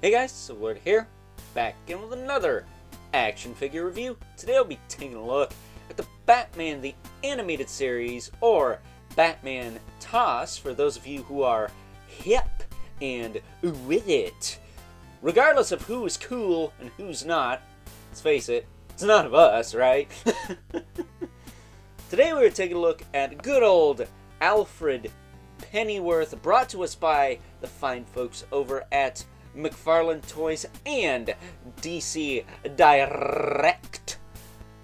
Hey guys, so we're here, back again with another action figure review. Today I'll be taking a look at the Batman the Animated Series, or Batman TAS, for those of you who are hip and with it. Regardless of who is cool and who's not, let's face it, it's none of us, right? Today we're taking a look at good old Alfred Pennyworth, brought to us by the fine folks over at McFarlane Toys and DC Direct.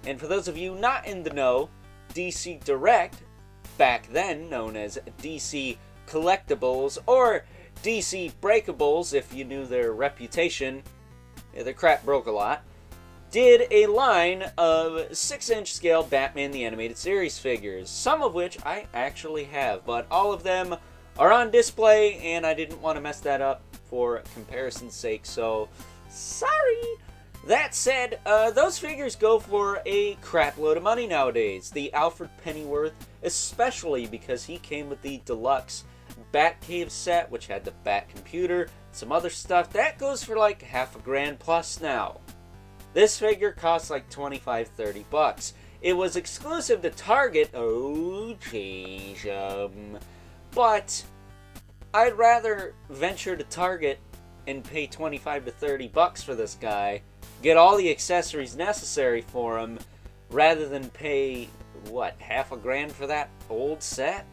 And for those of you not in the know, DC Direct, back then known as DC Collectibles or DC Breakables if you knew their reputation, their crap broke a lot, did a line of 6-inch scale Batman the Animated Series figures, some of which I actually have, but all of them are on display and I didn't want to mess that up for comparison's sake, so sorry. That said, those figures go for a crap load of money nowadays. The Alfred Pennyworth, especially because he came with the deluxe Batcave set, which had the Bat computer, some other stuff, that goes for like $50,000 plus now. This figure costs like $25-30. It was exclusive to Target, but I'd rather venture to Target and pay $25 to $30 for this guy, get all the accessories necessary for him, rather than pay, what, $50,000 for that old set?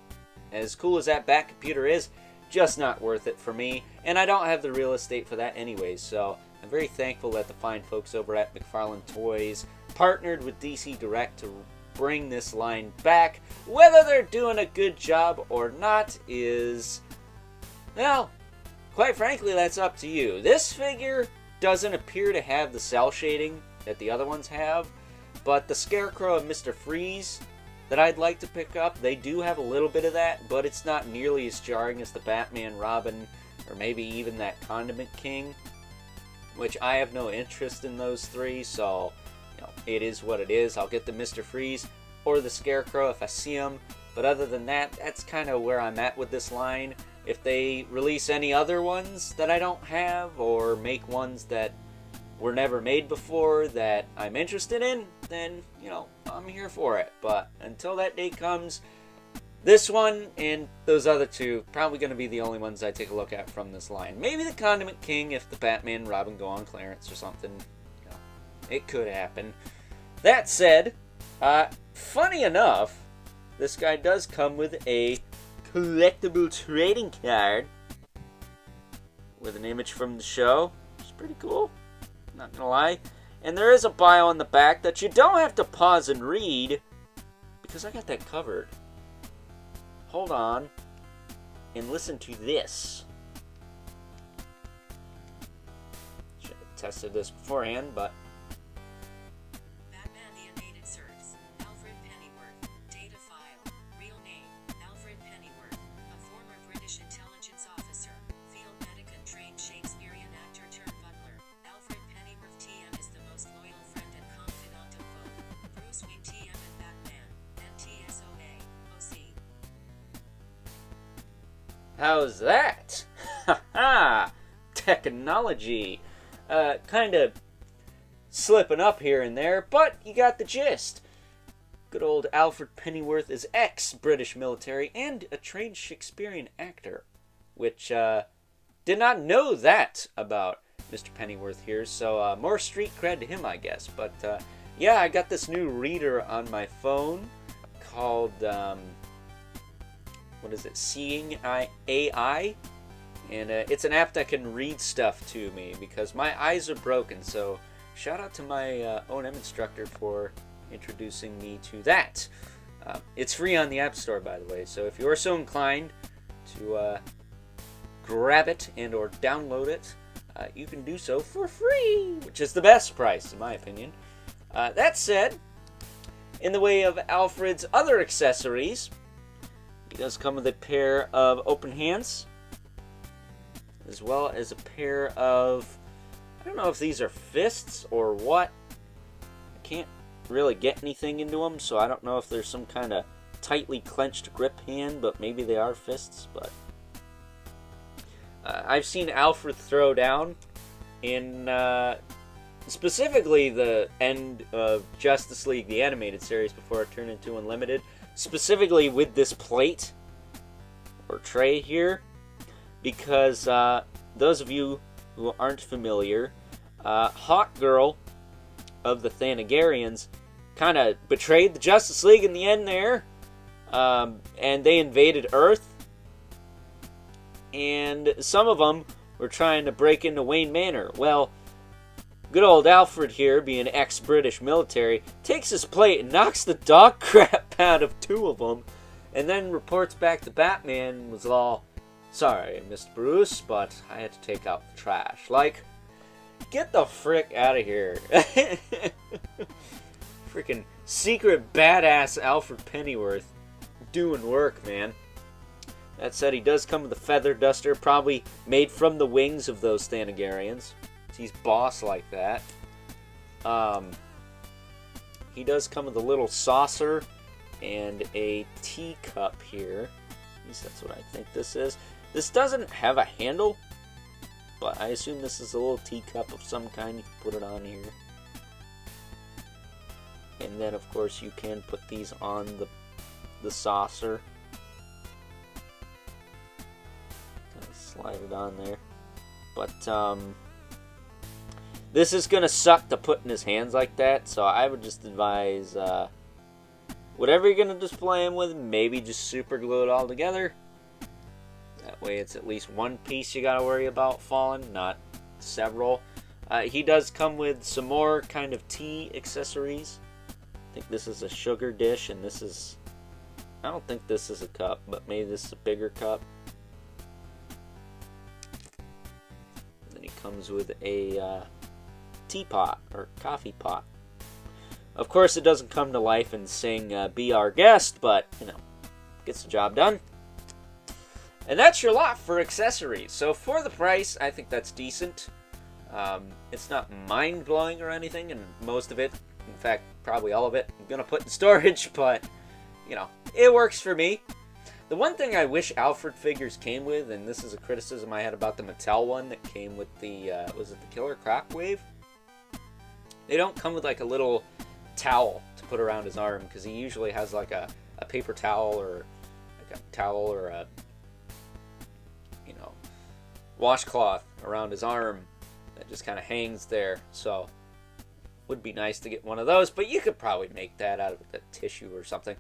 As cool as that Bat computer is, just not worth it for me, and I don't have the real estate for that anyways, so I'm very thankful that the fine folks over at McFarlane Toys partnered with DC Direct to bring this line back. Whether they're doing a good job or not is, well, quite frankly, that's up to you. This figure doesn't appear to have the cell shading that the other ones have, but the Scarecrow and Mr. Freeze that I'd like to pick up, they do have a little bit of that, but it's not nearly as jarring as the Batman, Robin, or maybe even that Condiment King, which I have no interest in those three, so you know, it is what it is. I'll get the Mr. Freeze or the Scarecrow if I see them, but other than that, that's kind of where I'm at with this line. If they release any other ones that I don't have, or make ones that were never made before that I'm interested in, then, you know, I'm here for it. But until that day comes, this one and those other two probably going to be the only ones I take a look at from this line. Maybe the Condiment King if the Batman and Robin go on clearance or something. You know, it could happen. That said, funny enough, this guy does come with a collectible trading card with an image from the show, which is pretty cool, not gonna lie. And there is a bio on the back that you don't have to pause and read, because I got that covered. Hold on and listen to this. Should have tested this beforehand, but Batman the Animated Series, Alfred Pennyworth, data file, real name, Alfred Pennyworth, a former British intelligence officer, field medic and trained Shakespearean actor turned butler. Alfred Pennyworth TM is the most loyal friend and confidant of both Bruce Wayne TM and Batman, NTSOA, OC. how's that? Haha! Technology. Kind of slipping up here and there, but you got the gist. Good old Alfred Pennyworth is ex-British military and a trained Shakespearean actor, which did not know that about Mr. Pennyworth here, so more street cred to him, I guess. But yeah, I got this new reader on my phone called, what is it, Seeing AI? And it's an app that can read stuff to me because my eyes are broken, so shout out to my O&M instructor for introducing me to that. It's free on the App Store, by the way, so if you're so inclined to grab it and or download it, you can do so for free, which is the best price, in my opinion. That said, in the way of Alfred's other accessories, he does come with a pair of open hands, as well as a pair of, I don't know if these are fists or what. I can't really get anything into them, so I don't know if there's some kind of tightly clenched grip hand, but maybe they are fists. But I've seen Alfred throw down, in specifically the end of Justice League, the animated series, before it turned into Unlimited, specifically with this plate or tray here, because those of you who aren't familiar, Hawk Girl of the Thanagarians kind of betrayed the Justice League in the end there, and they invaded Earth, and some of them were trying to break into Wayne Manor. Well, good old Alfred here, being ex-British military, takes his plate and knocks the dog crap out of two of them, and then reports back to Batman and was all, "Sorry, Mr. Bruce, but I had to take out the trash." Like, get the frick out of here. Freaking secret badass Alfred Pennyworth doing work, man. That said, he does come with a feather duster, probably made from the wings of those Thanagarians. He's boss like that. He does come with a little saucer and a teacup here. At least that's what I think this is. This doesn't have a handle, but I assume this is a little teacup of some kind. You can put it on here. And then, of course, you can put these on the saucer. Kind of slide it on there. But, this is going to suck to put in his hands like that, so I would just advise, whatever you're going to display him with, maybe just super glue it all together. That way it's at least one piece you got to worry about falling, not several. He does come with some more kind of tea accessories. I think this is a sugar dish, and this is... I don't think this is a cup, but maybe this is a bigger cup. And then he comes with a teapot, or coffee pot. Of course, it doesn't come to life and sing Be Our Guest, but, you know, gets the job done. And that's your lot for accessories. So for the price, I think that's decent. It's not mind-blowing or anything, and most of it, in fact, probably all of it, I'm going to put in storage, but, you know, it works for me. The one thing I wish Alfred figures came with, and this is a criticism I had about the Mattel one that came with the, was it the Killer Croc Wave? They don't come with like a little towel to put around his arm, because he usually has like a paper towel or like a towel or a, you know, washcloth around his arm that just kind of hangs there. So would be nice to get one of those, but you could probably make that out of a tissue or something.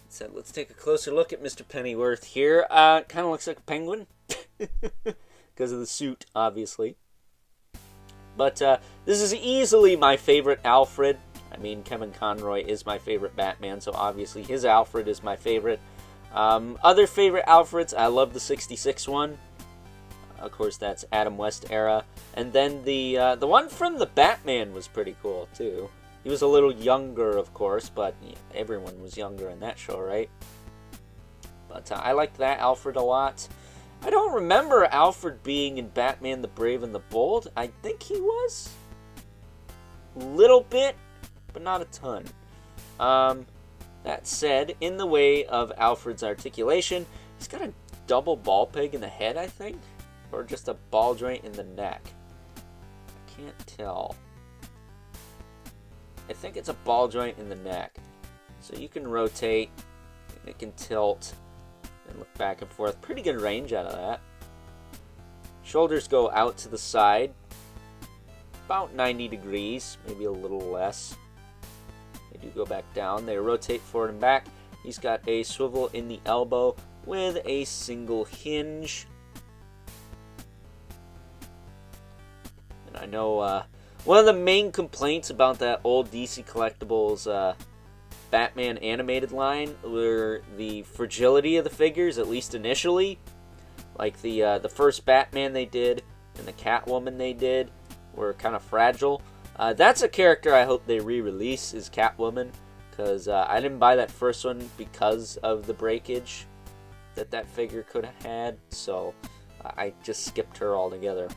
So let's take a closer look at Mr. Pennyworth here. Kind of looks like a penguin because of the suit, obviously. But this is easily my favorite Alfred. I mean, Kevin Conroy is my favorite Batman, so obviously his Alfred is my favorite. Other favorite Alfreds, I love the 66 one. Of course, that's Adam West era. And then the one from the Batman was pretty cool, too. He was a little younger, of course, but everyone was younger in that show, right? But I liked that Alfred a lot. I don't remember Alfred being in Batman the Brave and the Bold. I think he was. A little bit, but not a ton. That said, in the way of Alfred's articulation, he's got a double ball peg in the head, I think. Or just a ball joint in the neck. I can't tell. I think it's a ball joint in the neck. So you can rotate, and it can tilt, and look back and forth. Pretty good range out of that. Shoulders go out to the side. About 90 degrees, maybe a little less. They do go back down. They rotate forward and back. He's got a swivel in the elbow with a single hinge. I know one of the main complaints about that old DC Collectibles Batman animated line were the fragility of the figures, at least initially. Like the first Batman they did and the Catwoman they did were kind of fragile. That's a character I hope they re-release, is Catwoman, because I didn't buy that first one because of the breakage that figure could have had, so I just skipped her altogether.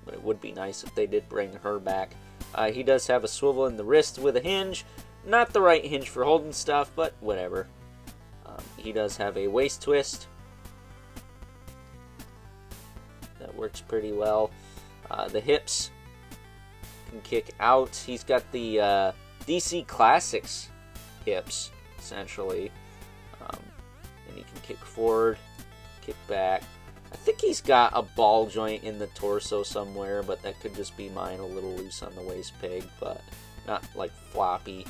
But it would be nice if they did bring her back. He does have a swivel in the wrist with a hinge. Not the right hinge for holding stuff, but whatever. He does have a waist twist. That works pretty well. The hips can kick out. He's got the DC Classics hips, essentially. And he can kick forward, kick back. I think he's got a ball joint in the torso somewhere, but that could just be mine, a little loose on the waist peg, but not like floppy.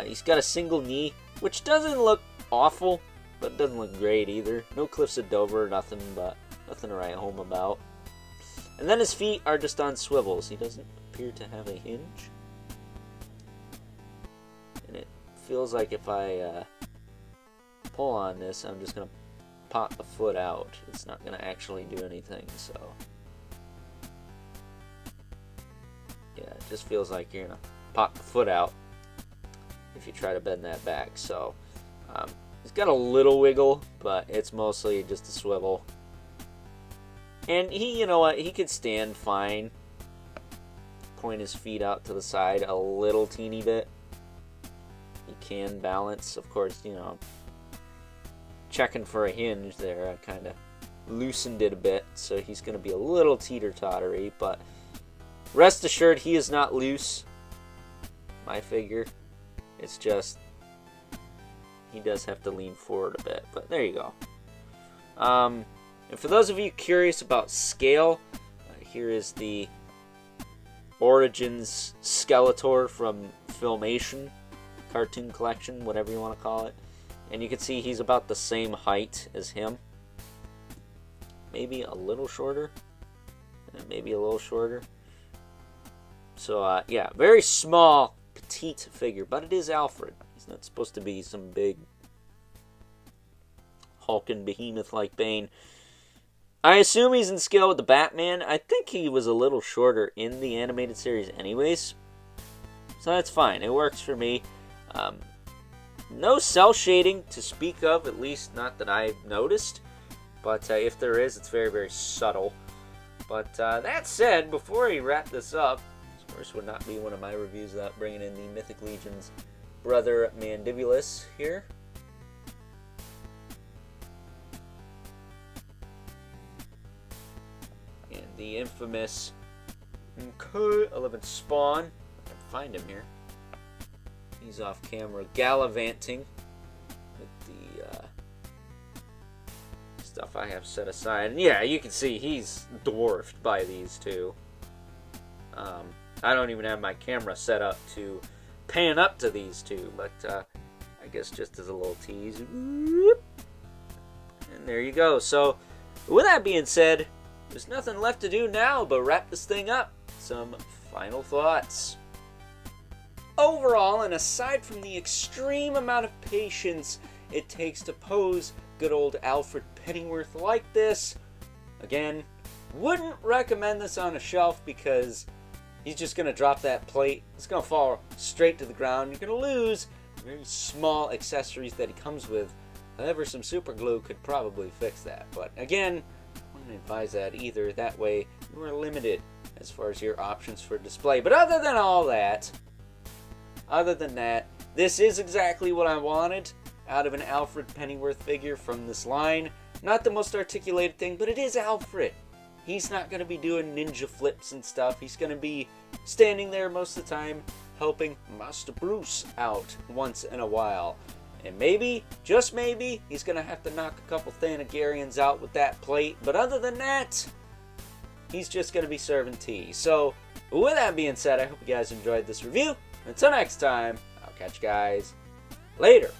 He's got a single knee, which doesn't look awful, but doesn't look great either. No Cliffs of Dover, nothing to write home about. And then his feet are just on swivels. He doesn't appear to have a hinge. And it feels like if I pull on this, I'm just going to pop the foot out. It's not going to actually do anything, so yeah, it just feels like you're going to pop the foot out if you try to bend that back. So he's got a little wiggle, but it's mostly just a swivel. And he, you know what, he could stand fine. Point his feet out to the side a little teeny bit. He can balance, of course, you know, checking for a hinge there. I kind of loosened it a bit, so he's going to be a little teeter-tottery, but rest assured he is not loose, my figure. It's just he does have to lean forward a bit, but there you go. And for those of you curious about scale, here is the Origins Skeletor from Filmation, Cartoon Collection, whatever you want to call it. And you can see he's about the same height as him. Maybe a little shorter. And maybe a little shorter. So, yeah, very small, petite figure. But it is Alfred. He's not supposed to be some big hulking behemoth-like Bane. I assume he's in scale with the Batman. I think he was a little shorter in the animated series anyways. So that's fine. It works for me. No cell shading to speak of, at least not that I've noticed. But if there is, it's very, very subtle. But that said, before I wrap this up, of course would not be one of my reviews without bringing in the Mythic Legion's brother Mandibulus here. And the infamous 11 Spawn. I can find him here. He's off camera gallivanting with the stuff I have set aside. And yeah, you can see he's dwarfed by these two. I don't even have my camera set up to pan up to these two, but I guess just as a little tease. And there you go. So, with that being said, there's nothing left to do now but wrap this thing up. Some final thoughts. Overall, and aside from the extreme amount of patience it takes to pose good old Alfred Pennyworth like this, again, wouldn't recommend this on a shelf because he's just going to drop that plate. It's going to fall straight to the ground. You're going to lose very small accessories that he comes with. However, some super glue could probably fix that. But again, I wouldn't advise that either. That way, you are limited as far as your options for display. But other than all that, this is exactly what I wanted out of an Alfred Pennyworth figure from this line. Not the most articulated thing, but it is Alfred. He's not going to be doing ninja flips and stuff. He's going to be standing there most of the time, helping Master Bruce out once in a while. And maybe, just maybe, he's going to have to knock a couple Thanagarians out with that plate. But other than that, he's just going to be serving tea. So, with that being said, I hope you guys enjoyed this review. Until next time, I'll catch you guys later.